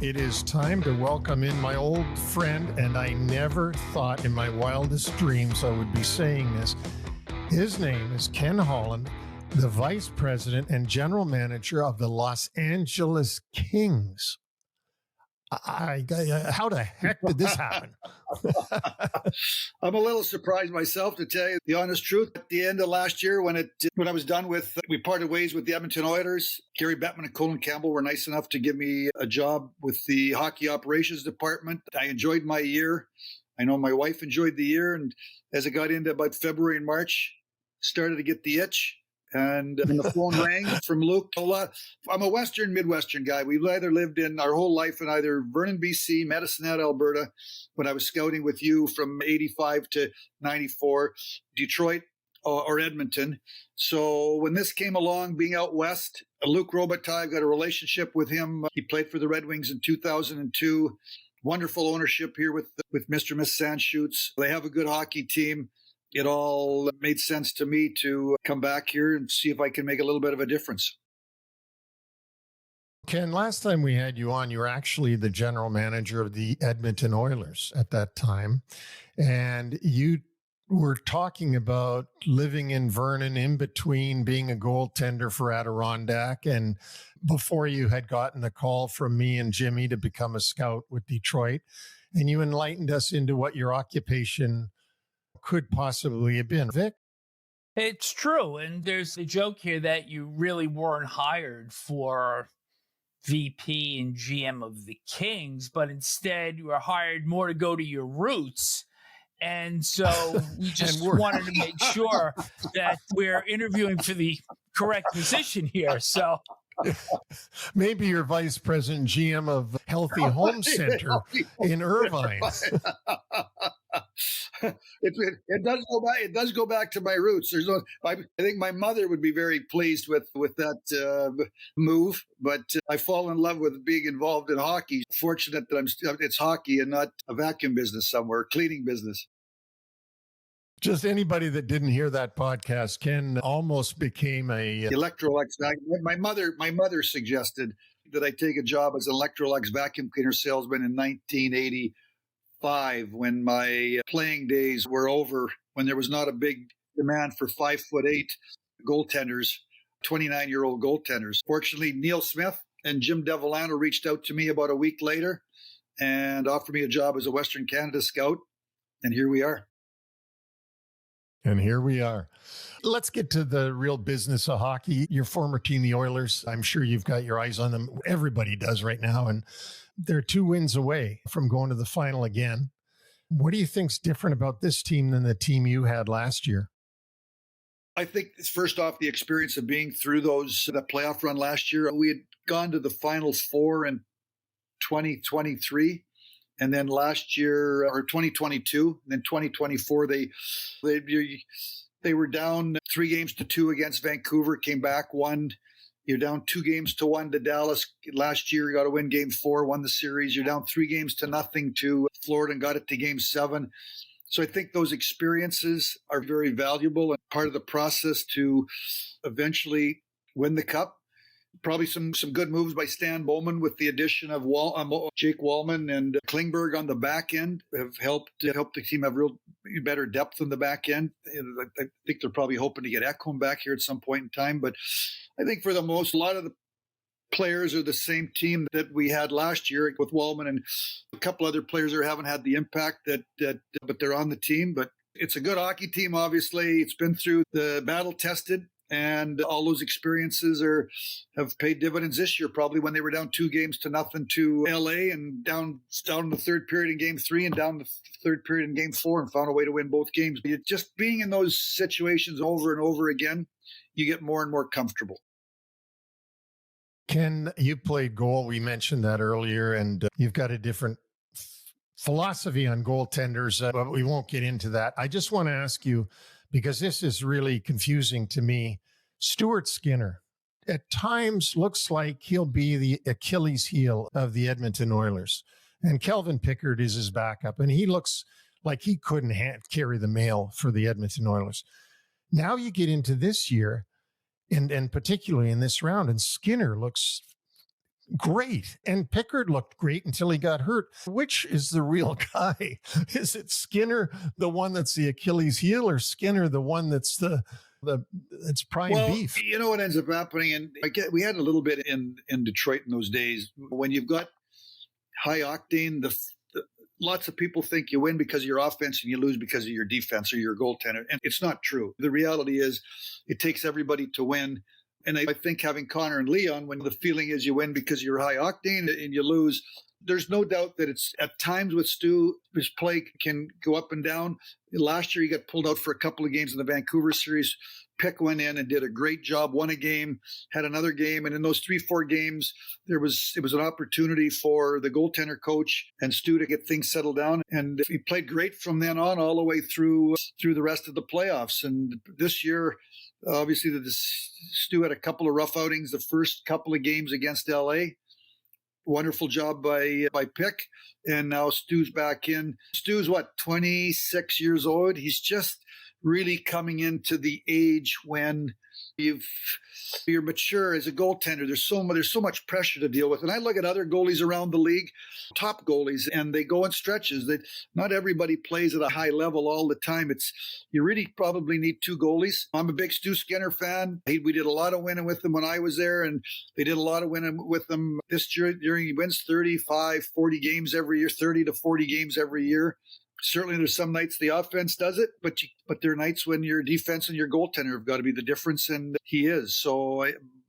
It is time to welcome in my old friend, and I never thought in my wildest dreams I would be saying this. His name is Ken Holland, the Vice President and General Manager of the Los Angeles Kings. How the heck did this happen? I'm a little surprised myself, to tell you the honest truth. At the end of last year, when I was done with, we parted ways with the Edmonton Oilers. Gary Bettman and Colin Campbell were nice enough to give me a job with the hockey operations department. I enjoyed my year. I know my wife enjoyed the year. And as I got into about February and March, started to get the itch. And the phone rang from Luke. I'm a Western, Midwestern guy. We've either lived in our whole life in either Vernon, BC, Medicine Hat, Alberta, when I was scouting with you from 85 to 94, Detroit or Edmonton. So when this came along, being out west, Luke Robitaille, I've got a relationship with him. He played for the Red Wings in 2002. Wonderful ownership here with Mr. and Mrs. Anschutz. They have a good hockey team. It all made sense to me to come back here and see if I can make a little bit of a difference. Ken, last time we had you on, you were actually the general manager of the Edmonton Oilers at that time. And you were talking about living in Vernon in between being a goaltender for Adirondack and before you had gotten the call from me and Jimmy to become a scout with Detroit. And you enlightened us into what your occupation could possibly have been. Vic? It's true. And there's a joke here that you really weren't hired for VP and GM of the Kings, but instead you were hired more to go to your roots. And so we just wanted to make sure that we're interviewing for the correct position here. So maybe you're vice president GM of Healthy Home Center in Irvine. It does go back to my roots. I think my mother would be very pleased with that move, but I fall in love with being involved in hockey. Fortunate that it's hockey and not a vacuum business somewhere, cleaning business. Just anybody that didn't hear that podcast, Ken almost became a Electrolux. My mother suggested that I take a job as an Electrolux vacuum cleaner salesman in 1985, when my playing days were over, when there was not a big demand for 5'8" goaltenders, 29-year-old goaltenders. Fortunately, Neil Smith and Jim Devellano reached out to me about a week later and offered me a job as a Western Canada scout, and here we are. Let's get to the real business of hockey. Your former team, the Oilers, I'm sure you've got your eyes on them. Everybody does right now. And they're 2 wins away from going to the final again. What do you think's different about this team than the team you had last year? I think it's first off the experience of being through that playoff run last year. We had gone to the Finals 4 in 2023. And then last year, or 2022, and then 2024, they were down 3-2 against Vancouver, came back, won. You're down 2-1 to Dallas. Last year, you got to win Game 4, won the series. You're down 3-0 to Florida and got it to Game 7. So I think those experiences are very valuable and part of the process to eventually win the Cup. Probably some good moves by Stan Bowman with the addition of Jake Wallman and Klingberg on the back end have helped the team have real better depth on the back end. I think they're probably hoping to get Ekholm back here at some point in time. But I think for a lot of the players are the same team that we had last year with Wallman and a couple other players that haven't had the impact but they're on the team. But it's a good hockey team, obviously. It's been through the battle tested. And all those experiences have paid dividends this year, probably when they were down 2-0 to LA and down in the third period in Game 3 and down the third period in Game 4 and found a way to win both games. Just being in those situations over and over again, you get more and more comfortable. Ken, you played goal. We mentioned that earlier, and you've got a different philosophy on goaltenders, but we won't get into that. I just want to ask you, because this is really confusing to me. Stuart Skinner, at times, looks like he'll be the Achilles heel of the Edmonton Oilers. And Kelvin Pickard is his backup, and he looks like he couldn't carry the mail for the Edmonton Oilers. Now you get into this year, and particularly in this round, and Skinner looks great. And Pickard looked great until he got hurt. Which is the real guy? Is it Skinner, the one that's the Achilles heel, or Skinner, the one that's it's prime beef? You know what ends up happening, and we had a little bit in Detroit in those days when you've got high octane. Lots of people think you win because of your offense and you lose because of your defense or your goaltender, and it's not true. The reality is, it takes everybody to win. And I think having Connor and Leon, when the feeling is you win because you're high octane and you lose, there's no doubt that it's at times with Stu, his play can go up and down. Last year, he got pulled out for a couple of games in the Vancouver series. Pick went in and did a great job, won a game, had another game. And in those 3-4 games, it was an opportunity for the goaltender coach and Stu to get things settled down. And he played great from then on all the way through the rest of the playoffs. And this year, obviously, Stu had a couple of rough outings the first couple of games against LA. Wonderful job by Pick. And now Stu's back in. Stu's 26 years old. He's just really coming into the age when you're mature as a goaltender. There's so much pressure to deal with. And I look at other goalies around the league, top goalies, and they go in stretches. That not everybody plays at a high level all the time. You really probably need two goalies. I'm a big Stu Skinner fan. We did a lot of winning with him when I was there, and they did a lot of winning with him this year. He wins 35, 40 games every year, 30 to 40 games every year. Certainly, there's some nights the offense does it, but there are nights when your defense and your goaltender have got to be the difference, and he is.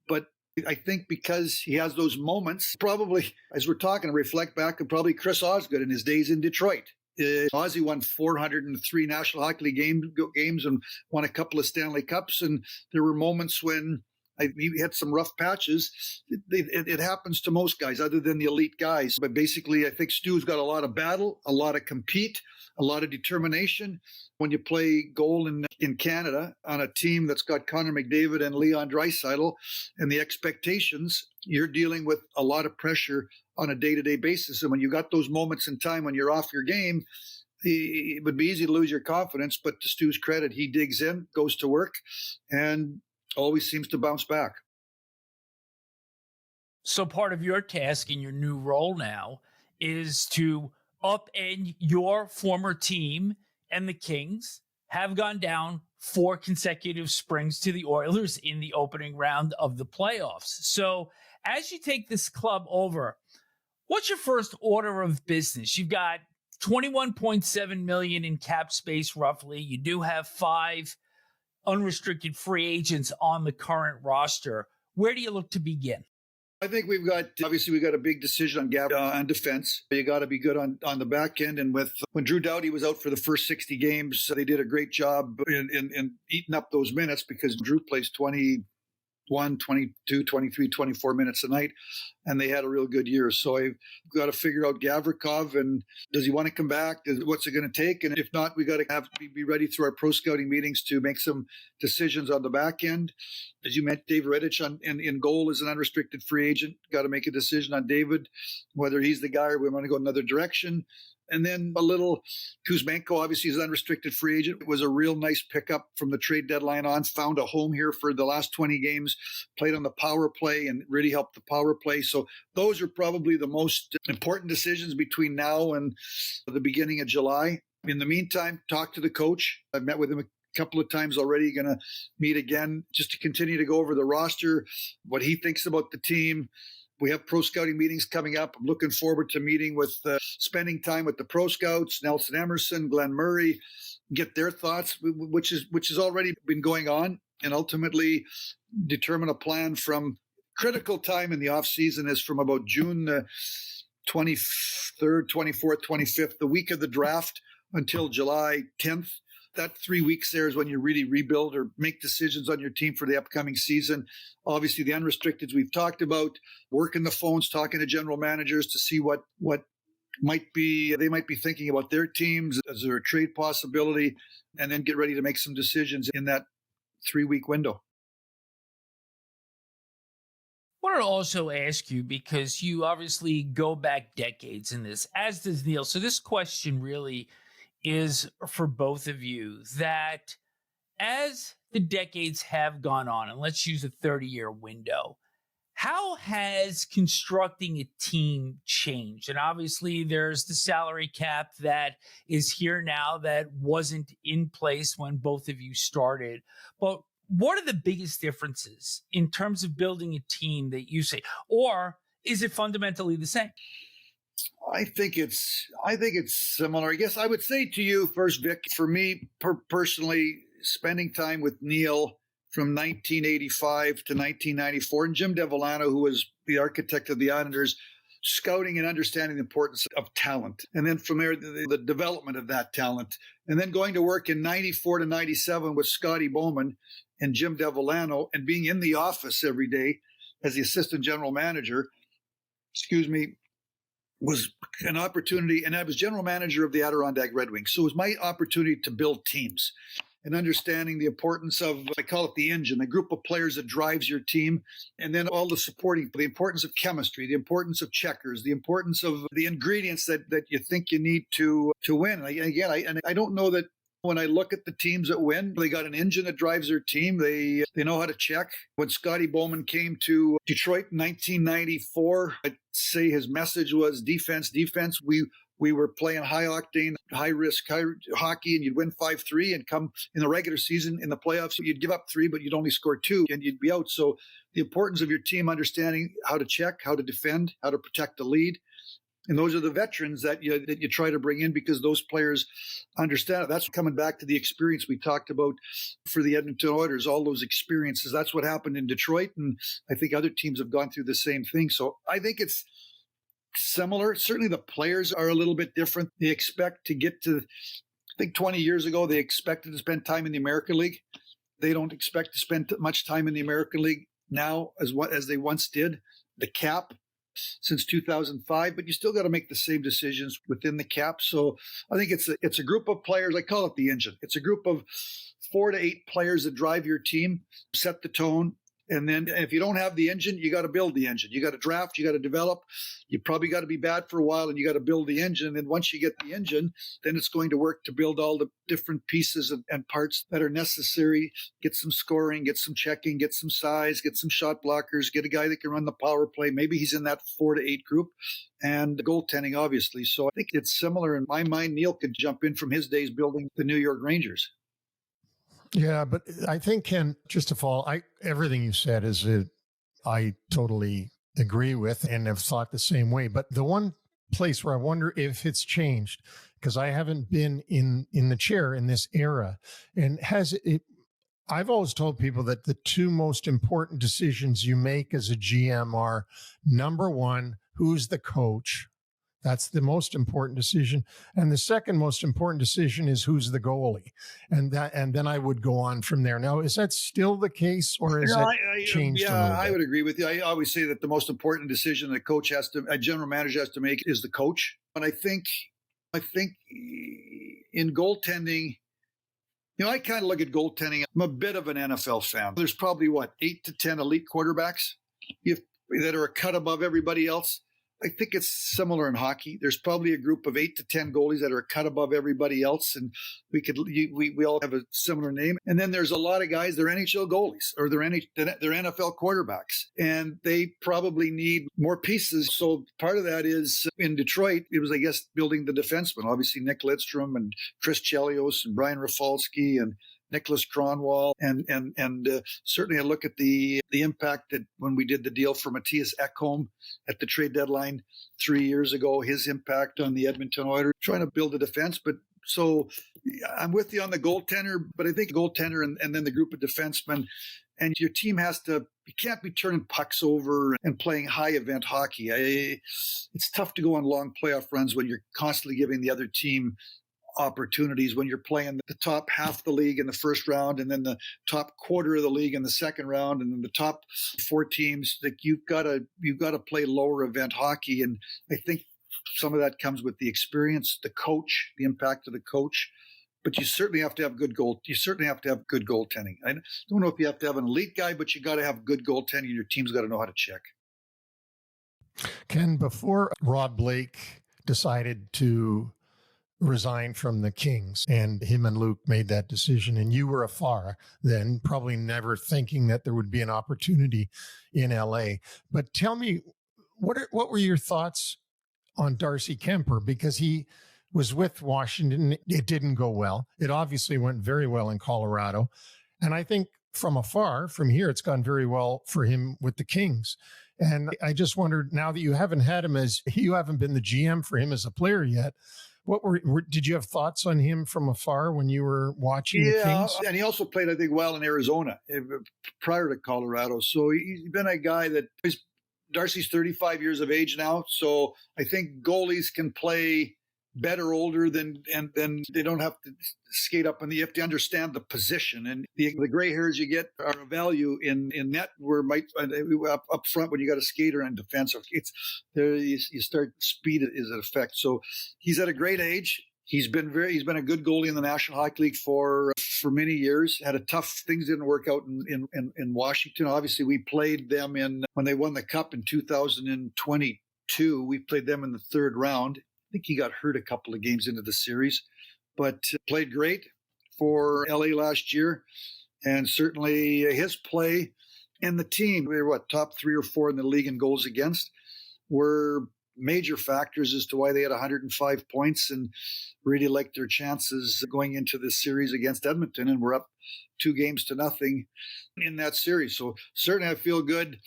But I think because he has those moments, probably, as we're talking, reflect back to probably Chris Osgood in his days in Detroit. Ozzy won 403 National Hockey League games and won a couple of Stanley Cups, and there were moments when he had some rough patches. It happens to most guys other than the elite guys. But basically, I think Stu's got a lot of battle, a lot of compete, a lot of determination. When you play goal in Canada on a team that's got Connor McDavid and Leon Draisaitl and the expectations, you're dealing with a lot of pressure on a day-to-day basis. And when you got those moments in time when you're off your game, it would be easy to lose your confidence. But to Stu's credit, he digs in, goes to work, and always seems to bounce back. So part of your task in your new role now is to upend your former team, and the Kings have gone down 4 consecutive springs to the Oilers in the opening round of the playoffs. So as you take this club over, what's your first order of business? You've got $21.7 million in cap space, roughly. You do have 5 unrestricted free agents on the current roster. Where do you look to begin? I think we've got a big decision on defense. You got to be good on the back end. And when Drew Doughty was out for the first 60 games, they did a great job in eating up those minutes because Drew plays 21, 22, 23, 24 minutes a night, and they had a real good year. So I've got to figure out Gavrikov, and does he want to come back? What's it going to take? And if not, we got to be ready through our pro scouting meetings to make some decisions on the back end. As you mentioned, David Rittich in goal is an unrestricted free agent. Got to make a decision on David, whether he's the guy or we want to go another direction. And then a little Kuzmenko, obviously, is an unrestricted free agent. It was a real nice pickup from the trade deadline on. Found a home here for the last 20 games, played on the power play and really helped the power play. So those are probably the most important decisions between now and the beginning of July. In the meantime, talk to the coach. I've met with him a couple of times already, going to meet again just to continue to go over the roster, what he thinks about the team. We have pro scouting meetings coming up. I'm looking forward to meeting with, spending time with the pro scouts, Nelson Emerson, Glenn Murray, get their thoughts, which has already been going on, and ultimately determine a plan from critical time in the off season is from about June 23rd, 24th, 25th, the week of the draft until July 10th. That 3 weeks there is when you really rebuild or make decisions on your team for the upcoming season. Obviously, the unrestricteds we've talked about, working the phones, talking to general managers to see what they might be thinking about their teams. Is there a trade possibility? And then get ready to make some decisions in that 3-week window. I want to also ask you, because you obviously go back decades in this, as does Neil. So this question really is for both of you, that as the decades have gone on, and let's use a 30-year window, How has constructing a team changed? And obviously there's the salary cap that is here now that wasn't in place when both of you started. But what are the biggest differences in terms of building a team that you say, or is it fundamentally the same? I think it's similar. I guess I would say to you first, Vic, for me personally, spending time with Neil from 1985 to 1994, and Jim Devellano, who was the architect of the Islanders, scouting and understanding the importance of talent. And then from there, the development of that talent. And then going to work in 94 to 97 with Scotty Bowman and Jim Devellano, and being in the office every day as the assistant general manager, was an opportunity. And I was general manager of the Adirondack Red Wings. So it was my opportunity to build teams and understanding the importance of, I call it the engine, the group of players that drives your team, and then all the supporting, the importance of chemistry, the importance of checkers, the importance of the ingredients that you think you need to win. And I don't know that when I look at the teams that win, they got an engine that drives their team. They know how to check. When Scotty Bowman came to Detroit in 1994, I'd say his message was defense. We were playing high octane, high risk hockey, and you'd win 5-3 and come in the regular season. In the playoffs, you'd give up 3, but you'd only score 2 and you'd be out. So the importance of your team understanding how to check, how to defend, how to protect the lead. And those are the veterans that you try to bring in, because those players understand it. That's coming back to the experience we talked about for the Edmonton Oilers, all those experiences. That's what happened in Detroit. And I think other teams have gone through the same thing. So I think it's similar. Certainly the players are a little bit different. They expect to get to, I think 20 years ago, they expected to spend time in the American League. They don't expect to spend much time in the American League now as they once did. The cap since 2005, but you still got to make the same decisions within the cap. So I think it's a group of players. I call it the engine. It's a group of 4 to 8 players that drive your team, set the tone. And then if you don't have the engine, you got to build the engine. You got to draft, you got to develop. You probably got to be bad for a while, and you got to build the engine. And then once you get the engine, then it's going to work to build all the different pieces and parts that are necessary. Get some scoring, get some checking, get some size, get some shot blockers, get a guy that can run the power play. Maybe he's in that 4 to 8 group, and the goaltending, obviously. So I think it's similar. In my mind, Neil could jump in from his days building the New York Rangers. Yeah, but I think, Ken, just to follow, everything you said I totally agree with and have thought the same way. But the one place where I wonder if it's changed, because I haven't been in the chair in this era, and I've always told people that the 2 most important decisions you make as a GM are, number 1, who's the coach? That's the most important decision. And the second most important decision is who's the goalie. And then I would go on from there. Now, is that still the case, or is it changed? Yeah, I would agree with you. I always say that the most important decision a general manager has to make is the coach. And I think in goaltending, I kind of look at goaltending. I'm a bit of an NFL fan. There's probably 8 to 10 elite quarterbacks that are a cut above everybody else. I think it's similar in hockey. There's probably a group of 8 to 10 goalies that are a cut above everybody else, and we all have a similar name. And then there's a lot of guys, they're NHL goalies or they're NFL quarterbacks, and they probably need more pieces. So part of that is in Detroit, it was, I guess, building the defensemen. Obviously, Nick Lidstrom and Chris Chelios and Brian Rafalski and Nicholas Cronwall, and certainly I look at the impact that when we did the deal for Matthias Ekholm at the trade deadline 3 years ago, his impact on the Edmonton Oilers, trying to build a defense. But so I'm with you on the goaltender, but I think goaltender and then the group of defensemen, and your team you can't be turning pucks over and playing high event hockey. It's tough to go on long playoff runs when you're constantly giving the other team opportunities, when you're playing the top half the league in the first round, and then the top quarter of the league in the second round, and then the top 4 teams. That you've got to play lower event hockey, and I think some of that comes with the experience, the coach, the impact of the coach. But you certainly have to have good You certainly have to have good goaltending. I don't know if you have to have an elite guy, but you got to have good goaltending. Your team's got to know how to check. Ken, before Rob Blake decided to resigned from the Kings, and him and Luke made that decision. And you were afar then, probably never thinking that there would be an opportunity in LA. But tell me, what were your thoughts on Darcy Kuemper? Because he was with Washington. It didn't go well. It obviously went very well in Colorado. And I think from afar, from here, it's gone very well for him with the Kings. And I just wondered, now that you haven't been the GM for him as a player yet, did you have thoughts on him from afar when you were watching the Kings? And he also played, I think, well in Arizona prior to Colorado. So he's been a guy that Darcy's 35 years of age now. So I think goalies can play better older than they don't have to skate up, and you have to understand the position, and the gray hairs you get are a value in net where up front when you got a skater and defensive. It's there you start speed is at effect. So he's at a great age. He's been a good goalie in the National Hockey League for many years. Had a tough things didn't work out in Washington. Obviously, we played them when they won the Cup in 2022. We played them in the third round. I think he got hurt a couple of games into the series, but played great for LA last year. And certainly his play and the team, we were top 3 or 4 in the league in goals against, were major factors as to why they had 105 points and really liked their chances going into this series against Edmonton. And we're up 2-0 in that series. So certainly I feel good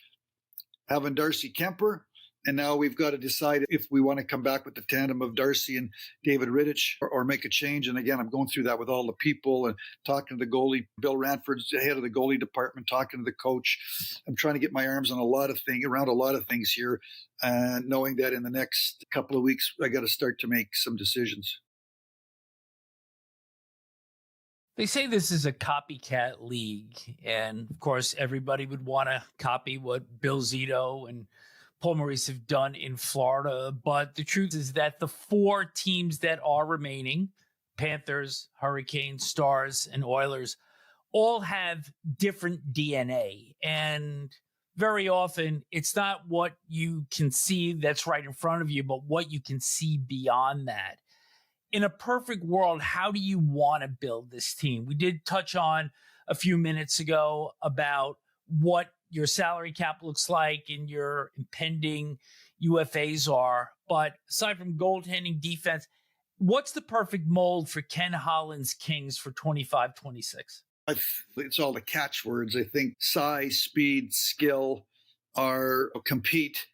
having Darcy Kuemper. And now we've got to decide if we want to come back with the tandem of Darcy and David Rittich or make a change. And again, I'm going through that with all the people and talking to the goalie. Bill Ranford's the head of the goalie department, talking to the coach. I'm trying to get my arms on around a lot of things here, knowing that in the next couple of weeks, I got to start to make some decisions. They say this is a copycat league. And of course, everybody would want to copy what Bill Zito and Paul Maurice have done in Florida. But the truth is that the 4 teams that are remaining, Panthers, Hurricanes, Stars, and Oilers, all have different DNA. And very often it's not what you can see that's right in front of you, but what you can see beyond that. In a perfect world, how do you want to build this team? We did touch on a few minutes ago about what your salary cap looks like and your impending UFAs are. But aside from goaltending, defense, what's the perfect mold for Ken Holland's Kings for 25-26? It's all the catchwords. I think size, speed, skill are compete,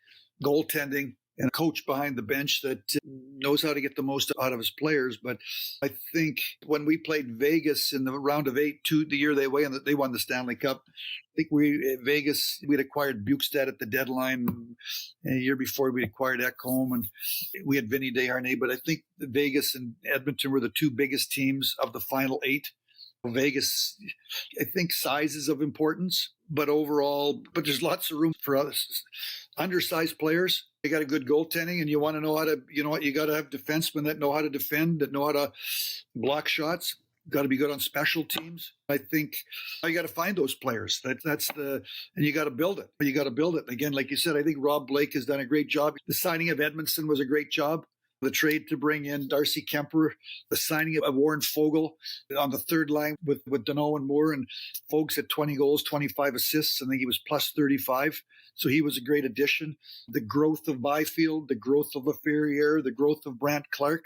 goaltending, and a coach behind the bench that knows how to get the most out of his players. But I think when we played Vegas in the round of 8, the year they won the Stanley Cup, I think we'd acquired Bukestad at the deadline. And a year before, we acquired Ekholm, and we had Vinny Desharnais. But I think Vegas and Edmonton were the 2 biggest teams of the final 8. Vegas, I think size is of importance, but there's lots of room for us. Undersized players. You got a good goaltending, and you want to know how to, you got to have defensemen that know how to defend, that know how to block shots. Got to be good on special teams. I think you got to find those players. And you got to build it. You got to build it. Again, like you said, I think Rob Blake has done a great job. The signing of Edmondson was a great job. The trade to bring in Darcy Kuemper, the signing of Warren Foegele on the third line with Danault and Moore, and Foegele's had 20 goals, 25 assists. I think he was plus 35. So he was a great addition. The growth of Byfield, the growth of Laferriere, the growth of Brandt Clark.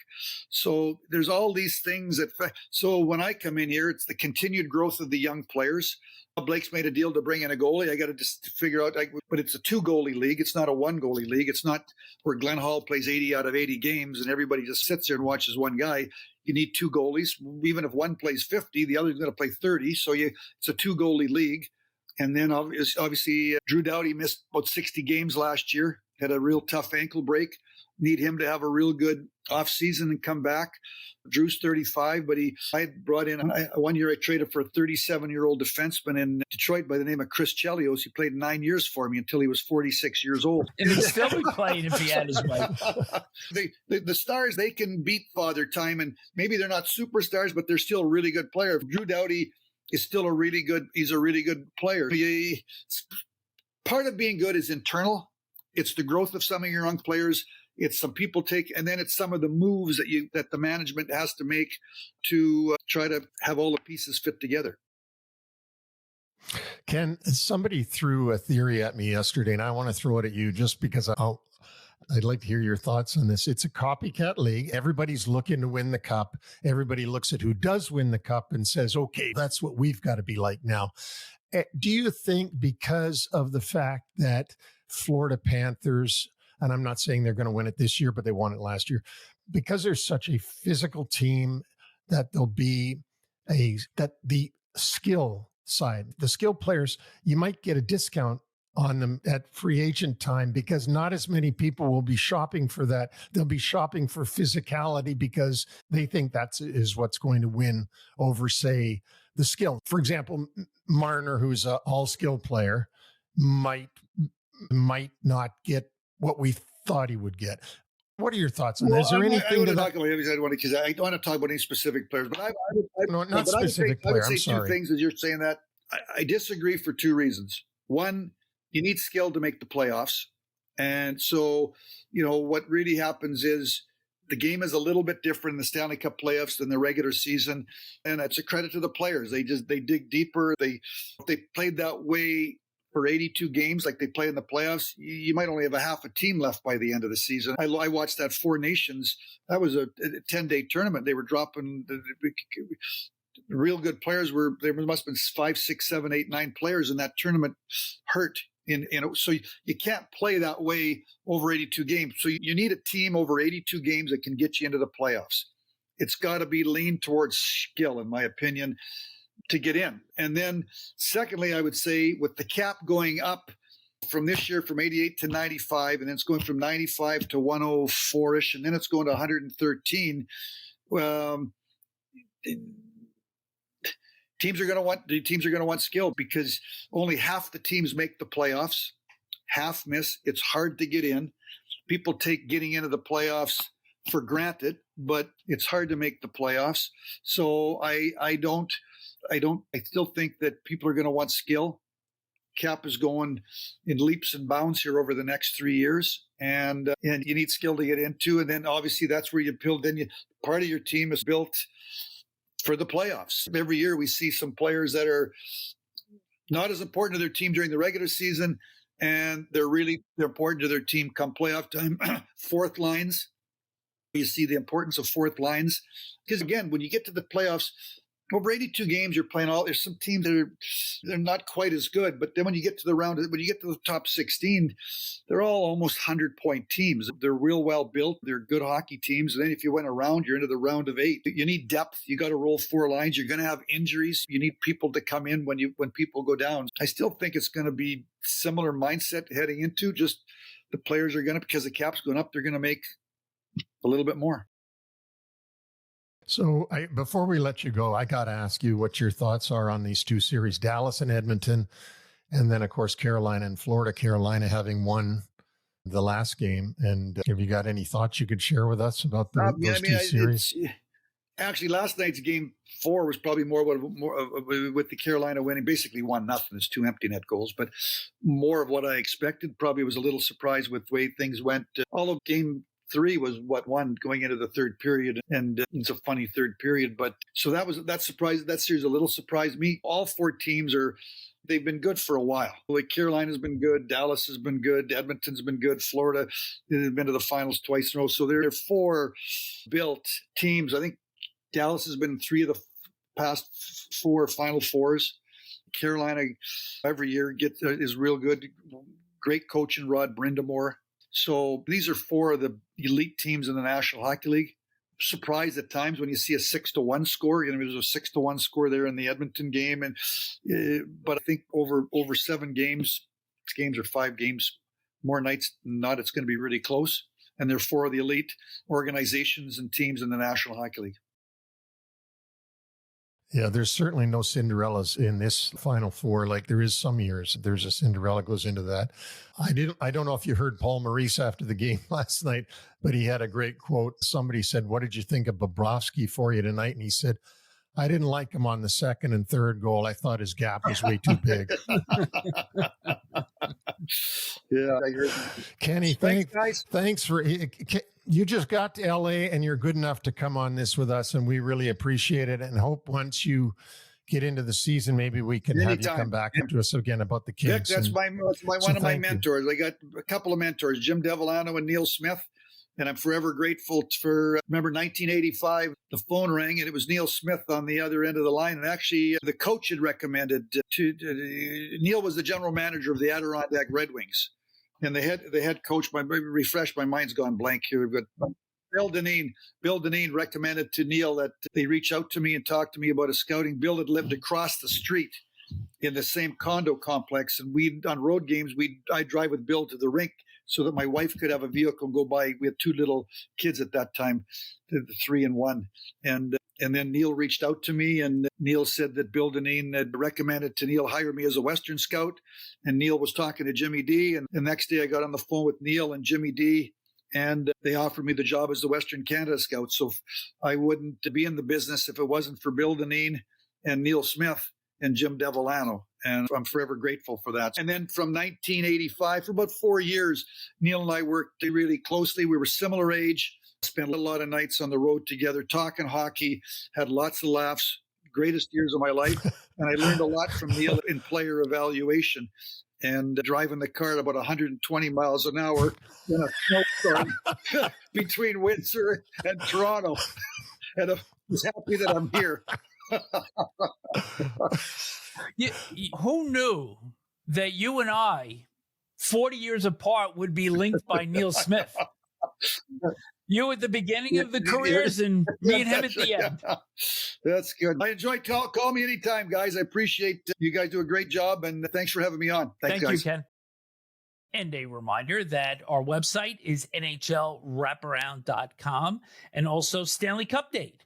So there's all these things so when I come in here, it's the continued growth of the young players. Blake's made a deal to bring in a goalie. I got to just figure out, but it's a 2-goalie league. It's not a 1-goalie league. It's not where Glenn Hall plays 80 out of 80 games and everybody just sits there and watches one guy. You need 2 goalies. Even if one plays 50, the other's going to play 30. So it's a 2-goalie league. And then obviously Drew Doughty missed about 60 games last year, had a real tough ankle break. Need him to have a real good offseason and come back. Drew's 35, but I brought in, one year I traded for a 37-year-old defenseman in Detroit by the name of Chris Chelios. He played 9 years for me until he was 46 years old. And he'd still be playing if he had his way. The stars, they can beat Father Time, and maybe they're not superstars, but they're still a really good player. Drew Doughty is still he's a really good player. Part of being good is internal. It's the growth of some of your young players. It's some people and then it's some of the moves that the management has to make to try to have all the pieces fit together. Ken, somebody threw a theory at me yesterday, and I want to throw it at you just because I'd like to hear your thoughts on this. It's a copycat league. Everybody's looking to win the cup. Everybody looks at who does win the cup and says, okay, that's what we've got to be like now. Do you think because of the fact that Florida Panthers, and I'm not saying they're going to win it this year, but they won it last year, because there's such a physical team that there'll be that the skill side, the skill players, you might get a discount on them at free agent time because not as many people will be shopping for that. They'll be shopping for physicality because they think is what's going to win over, say, the skill. For example, Marner, who's an all-skill player, might not get what we thought he would get. What are your thoughts on that? Is there anything to that? Because I don't want to talk about any specific players, but not specific player. I'm sorry. Two things as you're saying that. I disagree for two reasons. One, you need skill to make the playoffs. And so, what really happens is the game is a little bit different in the Stanley Cup playoffs than the regular season. And it's a credit to the players. They dig deeper. If they played that way for 82 games like they play in the playoffs, you might only have a half a team left by the end of the season. I watched that Four Nations. That was a 10-day tournament. They were dropping the real good players. There must have been 5, 6, 7, 8, 9 players in that tournament hurt. So you can't play that way over 82 games. So you need a team over 82 games that can get you into the playoffs. It's got to be leaned towards skill, in my opinion, to get in. And then secondly, I would say with the cap going up from this year from 88 to 95, and then it's going from 95 to 104-ish, and then it's going to 113. Teams are going to want skill because only half the teams make the playoffs, half miss. It's hard to get in. People take getting into the playoffs for granted, but it's hard to make the playoffs. So I still think that people are going to want skill. Cap is going in leaps and bounds here over the next 3 years, and you need skill to get into. And then obviously that's where you build. Then part of your team is built for the playoffs. Every year we see some players that are not as important to their team during the regular season, and they're important to their team come playoff time. Fourth lines. You see the importance of fourth lines because again, when you get to the playoffs, over 82 games, you're playing there's some teams that they're not quite as good, but then when you get to the top 16, they're all almost 100-point teams. They're real well built. They're good hockey teams. And then if you went around, you're into the round of 8. You need depth. You got to roll 4 lines. You're going to have injuries. You need people to come in when people go down. I still think it's going to be similar mindset heading into just the players are going to, because the cap's going up, they're going to make a little bit more. So before we let you go, I got to ask you what your thoughts are on these two series, Dallas and Edmonton, and then, of course, Carolina and Florida. Carolina having won the last game. And have you got any thoughts you could share with us about those two series? Actually, last night's game 4 was probably more with the Carolina winning, basically 1-0. It's 2 empty net goals, but more of what I expected. Probably was a little surprised with the way things went. Although game 3 was one going into the third period, and it's a funny third period. But so that series a little surprised me. All 4 teams they've been good for a while. Like Carolina's been good, Dallas has been good, Edmonton's been good, Florida has been to the finals twice in a row. So there are 4 built teams. I think Dallas has been in 3 of the past 4 Final Fours. Carolina every year is real good. Great coach in Rod Brindamore. So these are 4 of the elite teams in the National Hockey League. Surprised at times when you see a 6-1 score. There was a 6-1 score there in the Edmonton game, but I think over 7 games, 6 games or 5 games, more nights than not, it's going to be really close. And they're 4 of the elite organizations and teams in the National Hockey League. Yeah, there's certainly no Cinderellas in this Final Four. Like there is some years, there's a Cinderella goes into that. I don't know if you heard Paul Maurice after the game last night, but he had a great quote. Somebody said, "What did you think of Bobrovsky for you tonight?" And he said, I didn't like him on the second and third goal. I thought his gap was way too big. Yeah, I agree. Kenny, Thanks, guys. thanks for you just got to LA and you're good enough to come on this with us, and we really appreciate it. And hope once you get into the season, maybe we can have you come back to us again about the Kings. Vic, that's one of my mentors. I got a couple of mentors, Jim Devellano and Neil Smith. And I'm forever grateful for, remember 1985, the phone rang and it was Neil Smith on the other end of the line. And actually the coach had recommended Neil was the general manager of the Adirondack Red Wings. And the head coach, my mind's gone blank here, but Bill Dineen recommended to Neil that they reach out to me and talk to me about a scouting. Bill had lived across the street in the same condo complex. And on road games, I'd drive with Bill to the rink so that my wife could have a vehicle and go by. We had 2 little kids at that time, 3 and 1. And then Neil reached out to me, and Neil said that Bill Dineen had recommended to Neil hire me as a Western scout. And Neil was talking to Jimmy D. And the next day I got on the phone with Neil and Jimmy D. And they offered me the job as the Western Canada scout. So I wouldn't be in the business if it wasn't for Bill Dineen and Neil Smith and Jim Devellano. And I'm forever grateful for that. And then from 1985, for about 4 years, Neil and I worked really closely. We were similar age, spent a lot of nights on the road together, talking hockey, had lots of laughs, greatest years of my life. And I learned a lot from Neil in player evaluation and driving the car at about 120 miles an hour in a snowstorm between Windsor and Toronto. And I'm just happy that I'm here. Who knew that you and I, 40 years apart, would be linked by Neil Smith? You at the beginning of the careers and me and him at the end. That's good. I enjoy call me anytime, guys. I appreciate you guys do a great job, and thanks for having me on. Thank you, Ken. And a reminder that our website is NHLwraparound.com, and also Stanley Cup Date